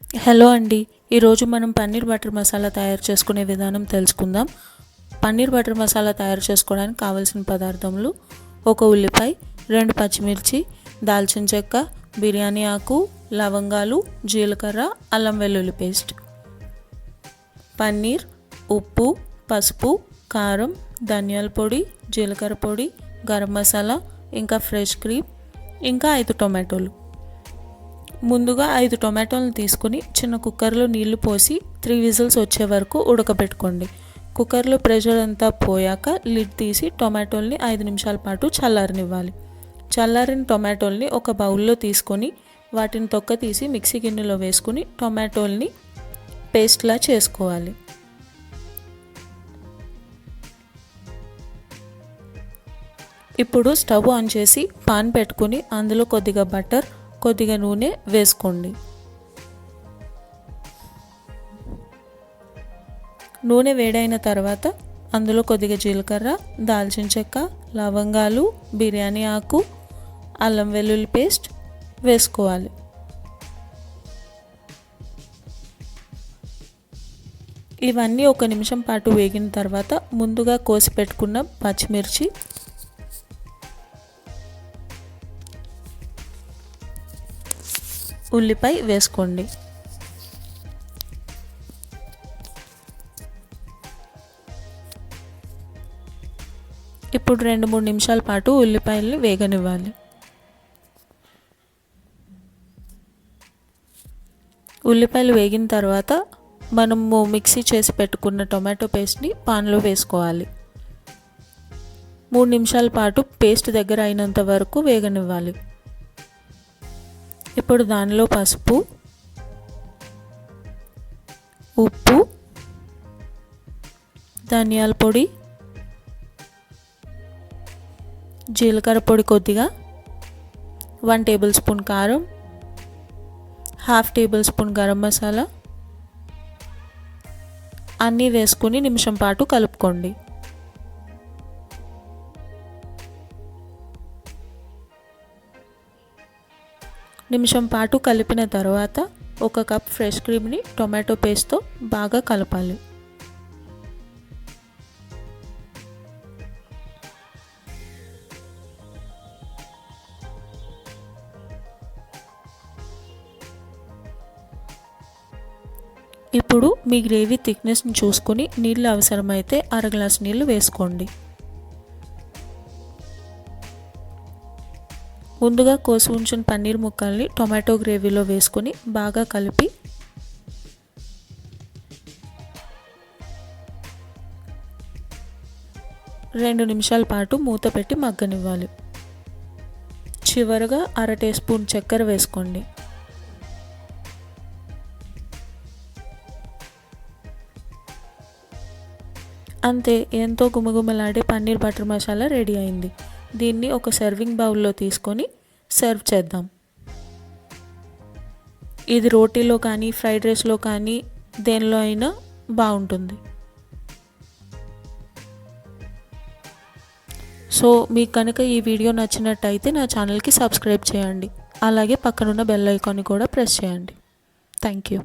Hello అండి, ఈరోజు మనం పన్నీర్ బటర్ మసాలా తయారు చేసుకునే విధానం తెలుసుకుందాం. పన్నీర్ బటర్ మసాలా తయారు చేసుకోవడానికి కావాల్సిన పదార్థములు: ఒక ఉల్లిపాయ, 2 పచ్చిమిర్చి, దాల్చిన చెక్క, బిర్యానీ ఆకు, లవంగాలు, జీలకర్ర, అల్లం వెల్లుల్లి పేస్ట్. పన్నీర్, ఉప్పు, పసుపు, కారం, ధనియాల పొడి, జీలకర్ర పొడి, గరం మసాలా, ఇంకా ఫ్రెష్ క్రీమ్, ఇంకా 5 టొమాటోలు. ముందుగా 5 టొమాటోలను తీసుకుని చిన్న కుక్కర్లో నీళ్లు పోసి 3 విజిల్స్ వచ్చే వరకు ఉడకబెట్టుకోండి. కుక్కర్లో ప్రెషర్ అంతా పోయాక లిడ్ తీసి టొమాటోల్ని 5 నిమిషాల పాటు చల్లారనివ్వాలి. చల్లారిన టొమాటోల్ని ఒక బౌల్లో తీసుకొని వాటిని తొక్క తీసి మిక్సీ గిన్నెలో వేసుకుని టొమాటోల్ని పేస్ట్లా చేసుకోవాలి. ఇప్పుడు స్టవ్ ఆన్ చేసి పాన్ పెట్టుకుని అందులో కొద్దిగా బటర్, కొద్దిగా నూనె వేసుకోండి. నూనె వేడైన తర్వాత అందులో కొద్దిగా జీలకర్ర, దాల్చిన చెక్క, లవంగాలు, బిర్యానీ ఆకు, అల్లం వెల్లుల్లి పేస్ట్ వేసుకోవాలి. ఇవన్నీ 1 నిమిషం పాటు వేగిన తర్వాత ముందుగా కోసి పెట్టుకున్న పచ్చిమిర్చి, ఉల్లిపాయ వేసుకోండి. ఇప్పుడు 2-3 నిమిషాల పాటు ఉల్లిపాయల్ని వేగనివ్వాలి. ఉల్లిపాయలు వేగిన తర్వాత మనము మిక్సీ చేసి పెట్టుకున్న టొమాటో పేస్ట్ని పాన్లో వేసుకోవాలి. 3 నిమిషాల పాటు పేస్ట్ దగ్గర అయినంత వరకు వేగనివ్వాలి. ఇప్పుడు దానిలో పసుపు, ఉప్పు, ధనియాల పొడి, జీలకర్ర పొడి కొద్దిగా, 1 టేబుల్ స్పూన్ కారం, 1/2 టేబుల్ స్పూన్ గరం మసాలా అన్నీ వేసుకుని నిమిషం పాటు కలుపుకోండి. నిమిషం పాటు కలిపిన తర్వాత 1 కప్ ఫ్రెష్ క్రీమ్ని టొమాటో పేస్ట్తో బాగా కలపాలి. ఇప్పుడు మీ గ్రేవీ థిక్నెస్ని చూసుకుని నీళ్ళు అవసరమైతే 1/2 గ్లాస్ నీళ్ళు వేసుకోండి. ముందుగా కోసి ఉంచిన పన్నీర్ ముక్కల్ని టొమాటో గ్రేవీలో వేసుకొని బాగా కలిపి రెండు నిమిషాల పాటు మూత పెట్టి మగ్గనివ్వాలి. చివరగా 1/2 టీ స్పూన్ చక్కెర వేసుకోండి. అంతే, ఎంతో గుమగుమలాడే పన్నీర్ బటర్ మసాలా రెడీ అయింది. దీన్ని ఒక సర్వింగ్ బౌల్లో తీసుకొని సర్వ్ చేద్దాం. ఇది రోటీలో కానీ ఫ్రైడ్ రైస్లో కానీ దేనిలో అయినా బాగుంటుంది. సో మీకు కనుక ఈ వీడియో నచ్చినట్టయితే నా ఛానల్కి సబ్స్క్రైబ్ చేయండి. అలాగే పక్కనున్న బెల్ ఐకాన్ని కూడా ప్రెస్ చేయండి. Thank you.